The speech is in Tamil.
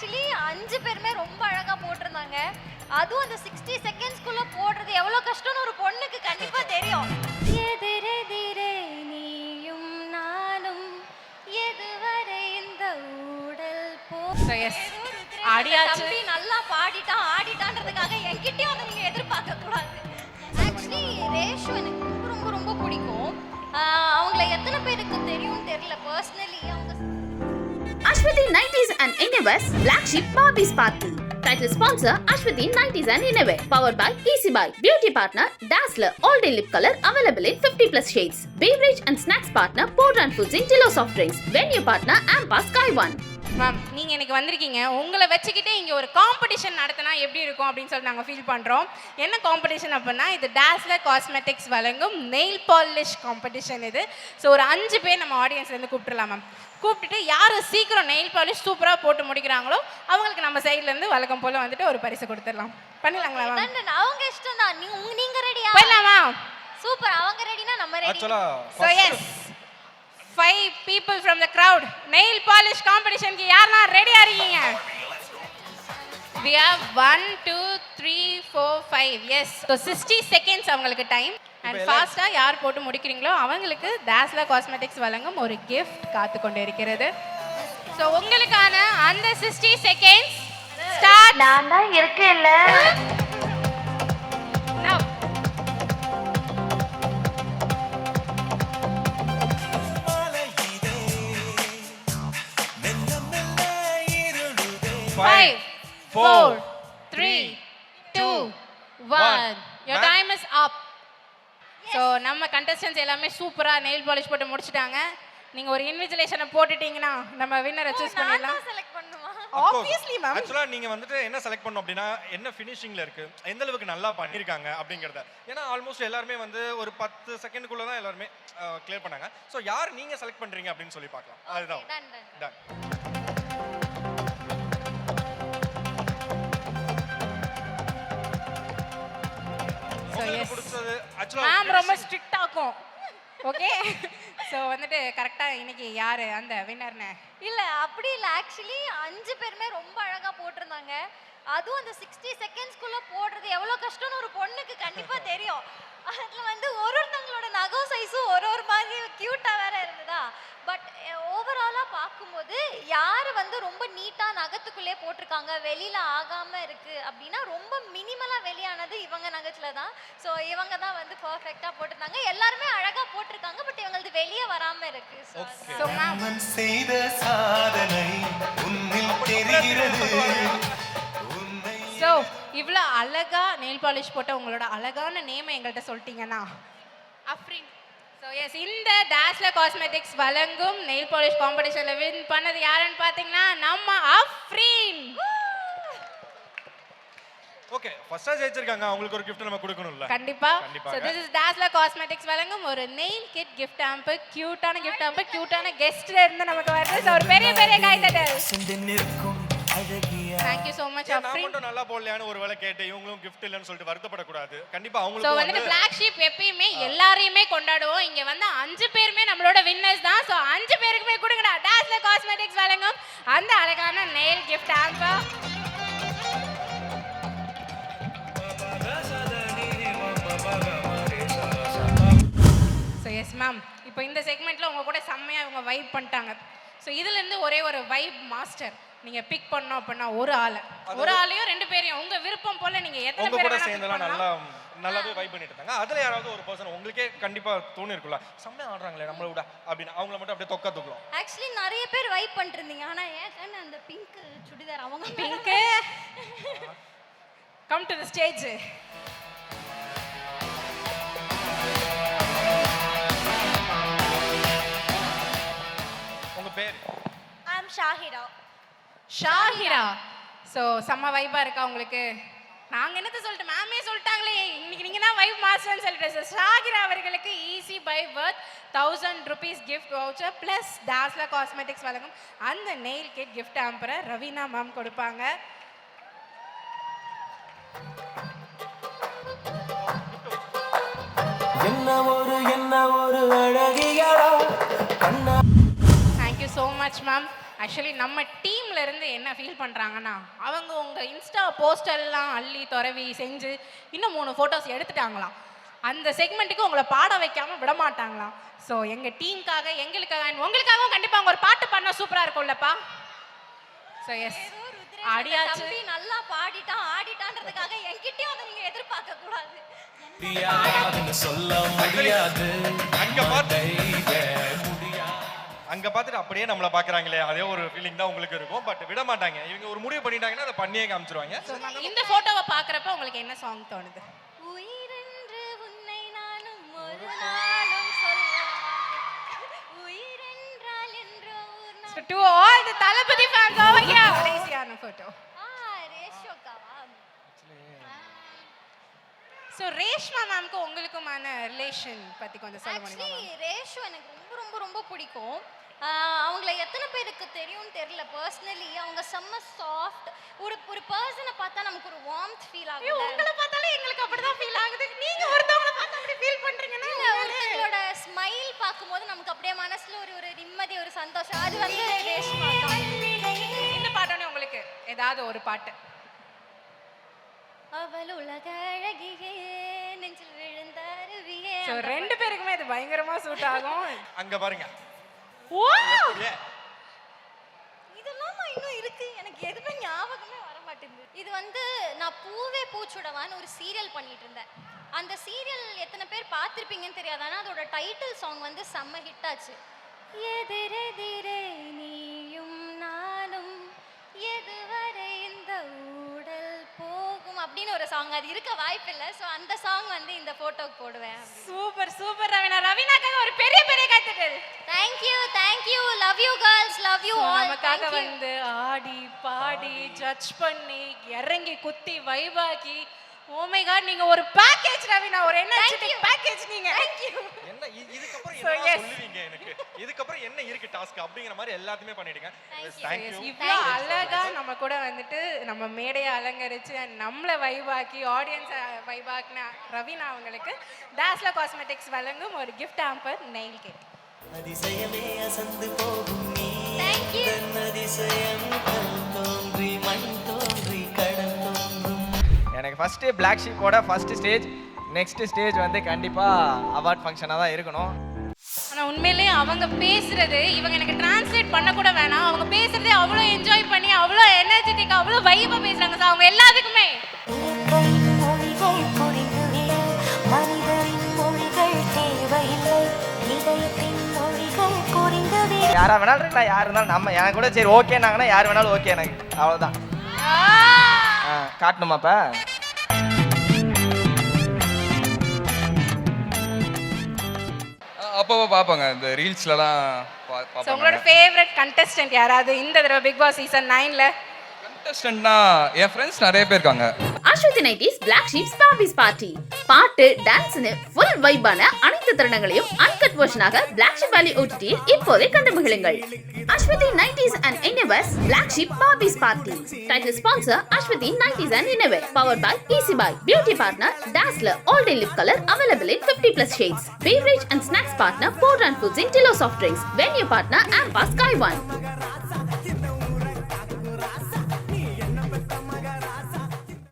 ஆக்சுவலி 5 பேருமே ரொம்ப அழகா போட்டிருந்தாங்க. அதுவும் அந்த 60 செகண்ட்ஸ்க்குள்ள போடுறது எவ்வளவு கஷ்டம்னு ஒரு பொண்ணுக்கு கண்டிப்பா தெரியும். எதிரெதிரே நீயும் நானும் எதுவரை இந்த ஊடல் போ. So yes, ஆடியாச்சு. தம்பி நல்லா பாடிட்டான் ஆடிட்டான்றதுக்காக என்கிட்டயும் அதை நீங்க எதிர்பார்க்க கூடாது. ஆக்சுவலி ரேஷு எனக்கு ரொம்ப ரொம்ப ரொம்ப பிடிக்கும். அவங்கள எத்தனை பேருக்கு தெரியும் தெரியல. பர்சனலி அவங்க Ashwati 90s and Innova's Black Sheep Barbies Party. Title sponsor Ashwati 90s and Innovair. Powered by Easy Buy. Beauty partner Dazzler All Day Lip Color available in 50+ shades. Beverage and snacks partner Podran Foods in Tillo Soft Drinks. Venue partner Ampa Sky One. Ma'am நீங்கள் இன்னைக்கு வந்திருக்கீங்க, உங்களை வச்சுக்கிட்டே இங்கே ஒரு காம்படிஷன் நடத்தினா எப்படி இருக்கும் அப்படின்னு சொல்லி நாங்கள் ஃபீல் பண்ணுறோம். என்ன காம்படிஷன் அப்படின்னா, இது டாஸ்லர் காஸ்மெட்டிக்ஸ் வழங்கும் நெயில் பாலிஷ் காம்படிஷன் இது. ஸோ ஒரு 5 பேர் நம்ம ஆடியன்ஸ்லேருந்து கூப்பிட்டுலாம் மேம். கூப்பிட்டுட்டு யார் சீக்கிரம் நெயில் பாலிஷ் சூப்பராக போட்டு முடிக்கிறாங்களோ அவங்களுக்கு நம்ம சைட்லேருந்து வழக்கம் போல் வந்துட்டு ஒரு பரிசு கொடுத்துடலாம். பண்ணிடலாங்களா மேம்? அவங்க இஷ்டம் தான். நீங்க ரெடியா? பண்ணலாமா? சூப்பர். அவங்க ரெடினா நம்ம ready. So yes, 5 people from the crowd nail polish competition க்கு யாரெல்லாம் ரெடியா இருக்கீங்க? We have 1 2 3 4 5. Yes, so 60 seconds அவங்களுக்கு டைம். And ஃபாஸ்டா யார் போட்டு முடிக்கிறீங்களோ அவங்களுக்கு Dazzler Cosmetics வழங்கும் ஒரு gift காத்து கொண்டு இருக்கிறது. So உங்களுக்கான அந்த 60 seconds start. நான் தான் இருக்கேன்ல. Now 5 4 3 2 1. Your time is up. So நம்ம கண்டஸ்டன்ஸ் எல்லாமே சூப்பராக நெயில் பாலிஷ் போட்டு முடிச்சிட்டாங்க. நீங்கள் ஒரு இன்விஜிலேஷனை போட்டுட்டீங்கன்னா நம்ம வின்னரை சூஸ் பண்ணிடலாம். செலக்ட் பண்ணுமா? Obviously ma'am. ஆக்சுவலா நீங்க வந்துட்டு என்ன செலக்ட் பண்ணணும் அப்படின்னா என்ன ஃபினிஷிங்ல இருக்கு, எந்த அளவுக்கு நல்லா பண்ணிருக்காங்க அப்படிங்கறத. ஏன்னா ஆல்மோஸ்ட் எல்லாருமே வந்து ஒரு 10 செகண்டுக்குள்ள தான் எல்லாருமே கிளியர் பண்ணாங்க. சோ யார் நீங்க செலக்ட் பண்றீங்க அப்படின்னு சொல்லி பார்க்கலாம். அதுதான் டன். மேம் ரொம்ப ஸ்ட்ரிக்ட் ஆக்கும். ஓகே, ஸோ வந்துட்டு கரெக்டாக இன்னைக்கு யாரு அந்த வின்னர்னு? இல்ல அப்படி இல்ல. ஆக்சுவலி 5 பேருமே ரொம்ப அழகா போட்டிருந்தாங்க. அதுவும் அந்த 60 செகண்ட்ஸ்க்குள்ள போடுறது எவ்வளவு கஷ்டம்னு ஒரு பொண்ணுக்கு கண்டிப்பா தெரியும். அதுல வந்து ஒருத்தங்களோட நகம் சைஸும் ஒரு மாதிரி கியூட்டா வேற இருந்ததா. பட் ஓவராலா பார்க்கும்போது யார் வந்து ரொம்ப நீட்டா நகத்துக்குள்ளே போட்டிருக்காங்க, வெளியில ஆகாம இருக்கு அப்படின்னா ரொம்ப மினிமலா வெளியானது இவங்க நகத்துல தான். ஸோ இவங்க தான் வந்து பர்ஃபெக்டா போட்டிருந்தாங்க. எல்லாருமே அழகா போட்டிருக்காங்க. பட் இவங்களுக்கு வெளியே வராம இருக்கு. ஸோ மேம் செய்த சாதனை உன்னில் தெரிகிறது. ஸோ இவ்வளோ அழகா நெயில் பாலிஷ் போட்ட உங்களோட அழகான நேமை எங்கள்கிட்ட சொல்லிட்டீங்கன்னா அஃப்ரீன். ஸோ எஸ், இந்த Dazzler Cosmetics வழங்கும் நெயில் பாலிஷ் காம்படிஷனில் வின் பண்ணது யாருன்னு பார்த்தீங்கன்னா நம்ம அஃப்ரீன். ஓகே, ஃபர்ஸ்டா ஜெயிச்சிருக்காங்க. அவங்களுக்கு ஒரு gift நம்ம கொடுக்கணும்ல. கண்டிப்பா. So this is Dazzler Cosmetics வழங்கும் ஒரு நெயில் கிட் gift hamper. கியூட்டான gift hamper, கியூட்டான கெஸ்ட்ல இருந்து நமக்கு வருது. ஸோ ஒரு பெரிய பெரிய கைதட்டல். Thank you so much நான் அஃப்ரீன். மட்டும் நல்லா போடலையான்னு ஒருவேளை கேட்டு இவங்களும் gift இல்லன்னு சொல்லிட்டு வருத்தப்படக்கூடாது. கண்டிப்பா ஸோ அவங்களுக்கு வந்துட்டு Black Sheep எப்பயுமே எல்லாரையுமே கொண்டாடுவோம். இங்க வந்து 5 பேருமே நம்மளோட வின்னர்ஸ் தான். ஸோ 5 பேருக்குமே கொடுங்கடா Dazzler Cosmetics வழங்கும் அந்த அழகான nail gift hamper. So yes ma'am, இப்போ இந்த செக்மெண்ட்ல உங்க கூட செம்மையா இவங்க வைப் பண்ணிட்டாங்க. ஸோ இதுல இருந்து ஒரே ஒரு வைப் மாஸ்டர் நீங்க பிக் பண்ணோம் அப்படின்னா ஒரு ஆளையும் 2 பேரையும் உங்க விருப்பம் போல நீங்க எத்தனை உங்க பேர் கூட வேணா சேர்ந்தெல்லாம் நல்லாவே வைப் பண்ணிட்டு இருந்தாங்க. அதுல யாராவது ஒரு பர்சன் உங்களுக்கே கண்டிப்பா தோணி இருக்குல்ல, செம்மையா ஆடுறாங்களே நம்மள விட அப்படின்னு, அவங்கள மட்டும் அப்படியே தொக்கா தூக்கலாம். ஆக்சுவலி நிறைய பேர் வைப் பண்ணிருந்தீங்க. ஆனா ஏன் கண்ணு அந்த பிங்க் சுடிதார் அவங்க pink come to the stage. உங்க பேர்? ஐ அம் ஷாஹிரா. ஷாஹிரா. ஸோ செம்ம வைபா இருக்கா உங்களுக்கு? நாங்க என்னத்த சொல்லிட்டு மேமே சொல்லிட்டாங்களே, இன்னைக்கு நீங்க தான் வைப் மாஸ்டர்னு சொல்லிட்டு. ஷாஹிரா அவர்களுக்கு easy buy worth 1000 rupees gift voucher plus Dazzler Cosmetics வழங்கும் அந்த nail kit gift hamper Raveena ma'am கொடுப்பாங்க. என்ன ஒரு அழகியடா கண்ணா. Thank you so much ma'am. Actually நம்ம டீம்ல இருந்து என்ன ஃபீல் பண்றாங்கன்னா, அவங்க உங்க இன்ஸ்டா போஸ்டெல்லாம் அள்ளி துறவி செஞ்சு இன்னும் 3 ஃபோட்டோஸ் எடுத்துட்டாங்களாம். அந்த செக்மெண்ட்டுக்கு உங்களை பாட வைக்காம விட மாட்டாங்களாம். ஸோ எங்க டீமுக்காக, எங்களுக்காக and உங்களுக்காகவும் கண்டிப்பா அவங்க ஒரு பாட்டு பாடினா சூப்பரா இருக்கும்லப்பா. So S, ஆடியாச்சு. தம்பி நல்லா பாடிட்டான் ஆடிட்டான்றதுக்காக என்கிட்டயும் அதை நீங்க எதிர்பார்க்க கூடாது. முடியாதுன்னு சொல்ல முடியாது. அங்க பார்த்துட்டு அப்படியே நம்மள பாக்குறாங்களே, அதே ஒரு ஃபீலிங் தான் உங்களுக்கு இருக்கும். பட் விட மாட்டாங்க. இவங்க ஒரு முடிவு பண்ணிட்டாங்கன்னா அதை பண்ணியே காமிச்சிருவாங்க. இந்த போட்டோவை பாக்குறப்ப உங்களுக்கு என்ன சாங் தோணுது? உயிரென்று உன்னை நானும் ஒரு நாளும் சொல்ல மாட்டேன். உயிரென்றால் என்றோ ஒரு நாள். So to all the Thalapathy fans over here, கடைசியான photo. ரேஷோக்காவா? So ரேஷ்மா மேம்க்கு உங்களுக்குமான ரிலேஷன் பத்தி கொஞ்சம் சொல்ல முடியுமா? ஆக்சுவலி ரேஷோ எனக்கு ரொம்ப ரொம்ப ரொம்ப பிடிக்கும். அவங்கள எத்தனை பேருக்கு தெரியும்னு தெரியல. பர்சனலி அவங்க செம்ம சாஃப்ட். ஒரு பர்சனை பார்த்தா நமக்கு ஒரு வார்ம்த் ஃபீல் ஆகுது. உங்களை பார்த்தாலே எங்களுக்கு அப்படிதான் ஃபீல் ஆகுது. நீங்க ஒருத்தவங்கள பார்த்தா அப்படி ஃபீல் பண்றீங்கன்னா ஒருத்தங்களோட ஸ்மைல் பார்க்கும்போது நமக்கு அப்படியே மனசுல ஒரு நிம்மதி, ஒரு சந்தோஷம். அது வந்து ரேஷ்மா தான். இந்த பாட்டோனே உங்களுக்கு ஏதாவது ஒரு பாட்டு? அவள் உலக அழகியே நெஞ்சில் விழுந்த அருவியே. சோ ரெண்டு பேருக்குமே இது பயங்கரமா சூட் ஆகும். அங்க பாருங்க. இதெல்லாம் இன்னும் இருக்கு. எனக்கு எதுவுமே ஞாபகமே வர மாட்டேங்குது. இது வந்து நான் பூவே பூச்சுடவான்னு ஒரு சீரியல் பண்ணிட்டு இருந்தேன். அந்த சீரியல் எத்தனை பேர் பார்த்திருப்பீங்கன்னு தெரியாது. ஆனா அதோட டைட்டில் சாங் வந்து செம்ம ஹிட் ஆச்சு. எதிரெதிரே நீயும் நானும் எதுவரை இந்த ஊடல் போகும் அப்படின்னு ஒரு சாங். அது இருக்க வாய்ப்பில்லை. ஸோ அந்த சாங் வந்து இந்த போட்டோக்கு போடுவேன். Super super Raveena. ரவினாக்காக ஒரு பெரிய பெரிய கைத்தட்டல். Thank you love you girls, love you all. நமக்காக வந்து ஆடி பாடி ஜட்ஜ் பண்ணி இறங்கி குத்தி வைபாக்கி, ஓ மை காட், நீங்க ஒரு பேக்கேஜ் ரவினா, ஒரு எனர்ஜெட்டிக் பேக்கேஜ் நீங்க. என்ன இதுக்கப்புறம் என்ன சொல்லுவீங்க எனக்கு? இதுக்கப்புறம் என்ன இருக்கு டாஸ்க் அப்படிங்கிற மாதிரி எல்லாத்தையுமே பண்ணிடுங்க. Thank you. இவ்வளோ அழகா நம்ம கூட வந்துட்டு நம்ம மேடையை அலங்கரிச்சு நம்மளை வைபாக்கி ஆடியன்ஸ் வைபாக்கின ரவினா அவங்களுக்கு டாஸ்லர் காஸ்மெட்டிக்ஸ் வழங்கும் ஒரு கிஃப்ட் ஹாம்பர் நெயில் கிட். அதிசயமே அசந்து போகும் நீ. Thank you. அதிசயம் கண் தோன்றி மண் தோன்றி கடல் தோன்றும். எனக்கு ஃபஸ்ட்டு பிளாக் ஷீப்போட ஃபஸ்ட்டு ஸ்டேஜ், நெக்ஸ்ட் ஸ்டேஜ் வந்து கண்டிப்பாக அவார்ட் ஃபங்க்ஷனாக தான் இருக்கணும். ஆனால் உண்மையிலேயே அவங்க பேசுறது இவங்க எனக்கு டிரான்ஸ்லேட் பண்ண கூட வேணாம். அவங்க பேசுறதே அவ்வளோ என்ஜாய் பண்ணி அவ்வளோ எனர்ஜெட்டிக் அவ்வளோ வைபாக பேசுகிறாங்க சார். அவங்க எல்லாத்துக்குமே மொழிகள் புரிந்துவிட மனிதரின் மொழிகள் தேவையில்லை, இதயத்தின் மொழிகள் புரிந்துவிட. யாராக வேணாலும் இருக்கலாம், யார் இருந்தாலும் நம்ம எனக்கு கூட சரி ஓகேனாங்கன்னா யார் வேணாலும் ஓகே எனக்கு, அவ்வளோதான். காட்டணுமாப்பா? அப்பப்போ பார்ப்பாங்க இந்த ரீல்ஸ்லலாம் உங்களோட ஃபேவரட் கண்டெஸ்டன்ட் யாராவது இந்த தடவை பிக் பாஸ் சீசன் 9ல? கண்டெஸ்டன்ட்னா என் ஃப்ரெண்ட்ஸ் நிறைய பேர் இருக்காங்க. Aswathy nighties Black Sheep Bobby's party. பாட்டு டான்ஸ்னு ஃபுல் வைபான அனைத்து தருணங்களையும் அன்கட் வெர்ஷனாக பிளாக் ஷீப் வேலி ஓடிடியில் இப்போதே கண்டு மகிழுங்கள். Aswathy nighties and Innovays Black Sheep Bobby's party. Title sponsor Aswathy nighties and Innovays. Powered by Easy Buy. Beauty partner Dazzler all day lip colour available in 50+ shades. Beverage and snacks partner Port and Foods in Tilo Soft Drinks. Venue partner Ampa Sky One.